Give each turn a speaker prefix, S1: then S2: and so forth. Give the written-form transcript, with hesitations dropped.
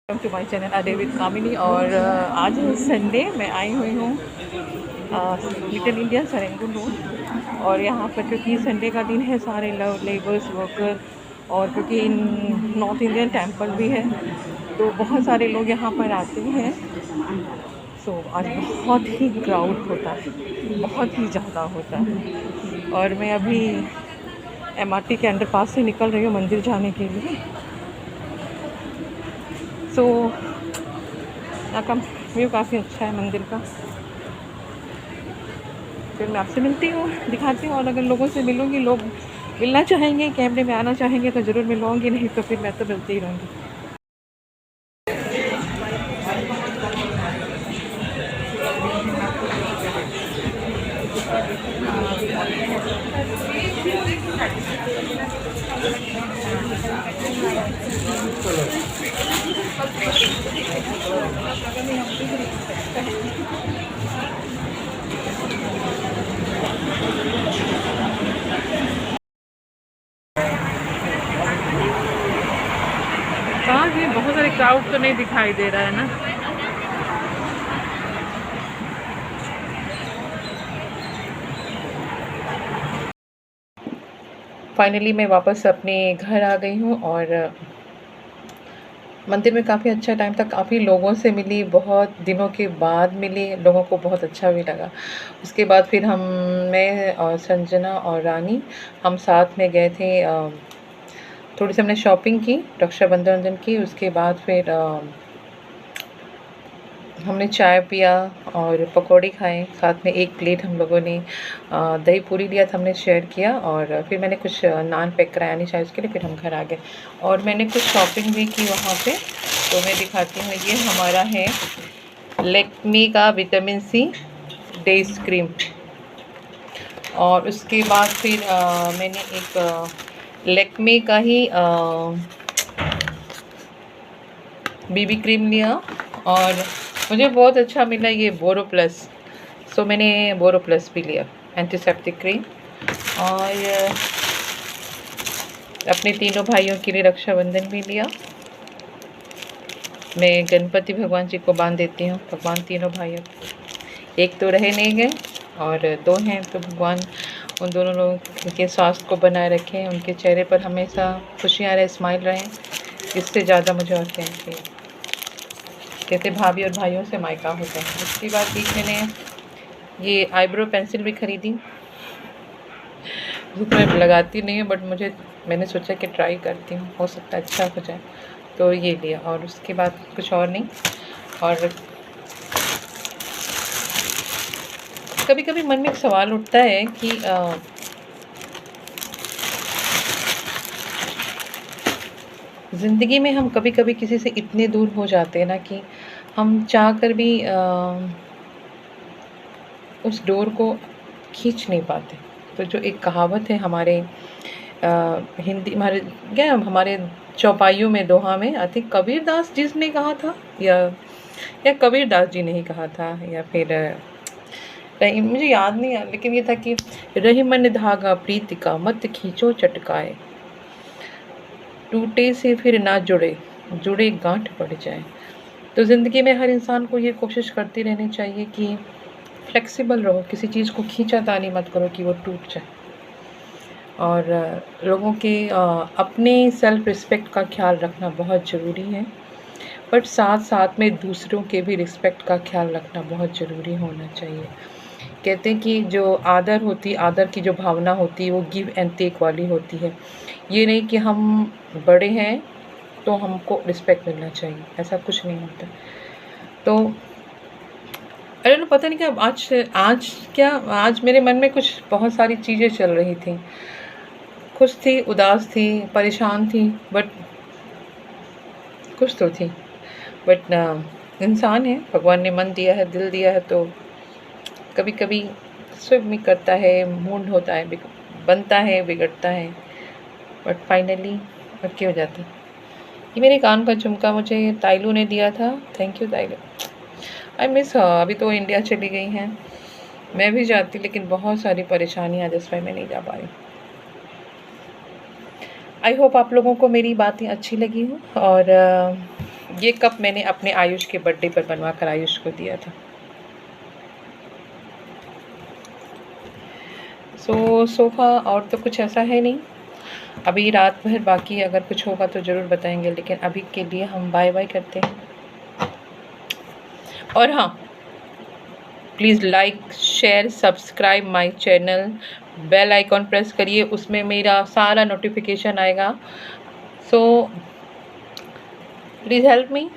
S1: Welcome to my channel a day with Kamini. और आज है संडे। मैं आई हुई हूँ लिटिल इंडिया सरंगुन रोड। और यहाँ पर क्योंकि संडे का दिन है, सारे लेबर्स वर्कर, और क्योंकि इन नॉर्थ इंडियन टेम्पल भी है तो बहुत सारे लोग यहाँ पर आते हैं। सो आज बहुत ही क्राउड होता है, बहुत ही ज़्यादा होता है। और मैं अभी MRT के अंडरपास से निकल रही हूँ मंदिर जाने के लिए। सो यहाँ का व्यू काफ़ी अच्छा है मंदिर का। फिर मैं आपसे मिलती हूँ, दिखाती हूँ, और अगर लोगों से मिलूँगी, लोग मिलना चाहेंगे, कैमरे में आना चाहेंगे तो ज़रूर मिलवाऊँगी, नहीं तो फिर मैं तो मिलती ही रहूँगी। कहाँ भी बहुत सारे क्राउड तो नहीं दिखाई दे रहा है ना। फाइनली मैं वापस अपने घर आ गई हूँ और मंदिर में काफ़ी अच्छा टाइम था, काफ़ी लोगों से मिली, बहुत दिनों के बाद मिली, लोगों को बहुत अच्छा भी लगा। उसके बाद फिर मैं और संजना और रानी हम साथ में गए थे। थोड़ी सी हमने शॉपिंग की, रक्षाबंधन की। उसके बाद फिर हमने चाय पिया और पकौड़ी खाए साथ में। एक प्लेट हम लोगों ने दही पूरी लिया था, हमने शेयर किया। और फिर मैंने कुछ नान पैक कराया नहीं चाय उसके लिए, फिर हम घर आ गए। और मैंने कुछ शॉपिंग भी की वहाँ पे, तो मैं दिखाती हूँ। ये हमारा है लैक्मे का विटामिन सी डेज क्रीम। और उसके बाद फिर मैंने एक लैक्मे का ही बीबी क्रीम लिया, और मुझे बहुत अच्छा मिला ये बोरो प्लस। सो मैंने बोरो प्लस भी लिया, एंटीसेप्टिक क्रीम। और अपने तीनों भाइयों के लिए रक्षाबंधन भी लिया। मैं गणपति भगवान जी को बांध देती हूँ, भगवान तीनों भाइयों, एक तो रहे नहीं गए और दो हैं, तो भगवान उन दोनों लोगों के स्वास्थ्य को बनाए रखें, उनके चेहरे पर हमेशा खुशियाँ रहे, स्माइल रहें। इससे ज़्यादा मुझे और क्या चाहिए। कहते भाभी और भाइयों से मायका होता है। उसके बाद बीच मैंने ये आईब्रो पेंसिल भी ख़रीदी, जो तो मैं लगाती नहीं हूँ, बट मैंने सोचा कि ट्राई करती हूँ, हो सकता है अच्छा हो जाए, तो ये लिया। और उसके बाद कुछ और नहीं। और कभी कभी मन में एक सवाल उठता है कि ज़िंदगी में हम कभी कभी किसी से इतने दूर हो जाते हैं ना कि हम चाह कर भी उस डोर को खींच नहीं पाते। तो जो एक कहावत है हमारे हिंदी, हमारे चौपाइयों में, दोहा में, आई थिंक कबीर दास जी ने कहा था, या कबीर दास जी ने ही कहा था, या फिर नहीं, मुझे याद नहीं है, लेकिन ये था कि रही मन धागा प्रीति का, मत खींचो चटकाए, टूटे से फिर ना जुड़े, जुड़े गांठ पड़ जाए। तो ज़िंदगी में हर इंसान को ये कोशिश करती रहनी चाहिए कि फ्लेक्सिबल रहो, किसी चीज़ को खींचातानी मत करो कि वो टूट जाए। और लोगों के अपने सेल्फ रिस्पेक्ट का ख्याल रखना बहुत ज़रूरी है, बट साथ साथ में दूसरों के भी रिस्पेक्ट का ख्याल रखना बहुत ज़रूरी होना चाहिए। कहते हैं कि जो आदर की जो भावना होती है वो गिव एंड टेक वाली होती है। ये नहीं कि हम बड़े हैं तो हमको रिस्पेक्ट मिलना चाहिए, ऐसा कुछ नहीं होता। तो अरे ना, पता नहीं क्या आज मेरे मन में कुछ बहुत सारी चीज़ें चल रही थी। खुश थी, उदास थी, परेशान थी, बट कुछ तो थी। बट इंसान है, भगवान ने मन दिया है, दिल दिया है, तो कभी कभी स्विप भी करता है, मूड होता है, बनता है, बिगड़ता है, बट फाइनली ओके हो जाता है। ये मेरे कान का झुमका मुझे ताइलू ने दिया था, thank you Tailu. I miss her. अभी तो इंडिया चली गई हैं, मैं भी जाती, लेकिन बहुत सारी परेशानियाँ, दैट्स व्हाई मैं नहीं जा पा रही। आई होप आप लोगों को मेरी बातें अच्छी लगी हो। और ये कप मैंने अपने आयुष के बर्थडे पर बनवा कर आयुष को दिया था। सोफ़ा और तो कुछ ऐसा है नहीं, अभी रात भर बाकी अगर कुछ होगा तो ज़रूर बताएंगे, लेकिन अभी के लिए हम बाय बाय करते हैं। और हाँ, please like share subscribe my channel, bell icon press करिए, उसमें मेरा सारा नोटिफिकेशन आएगा। So please help me.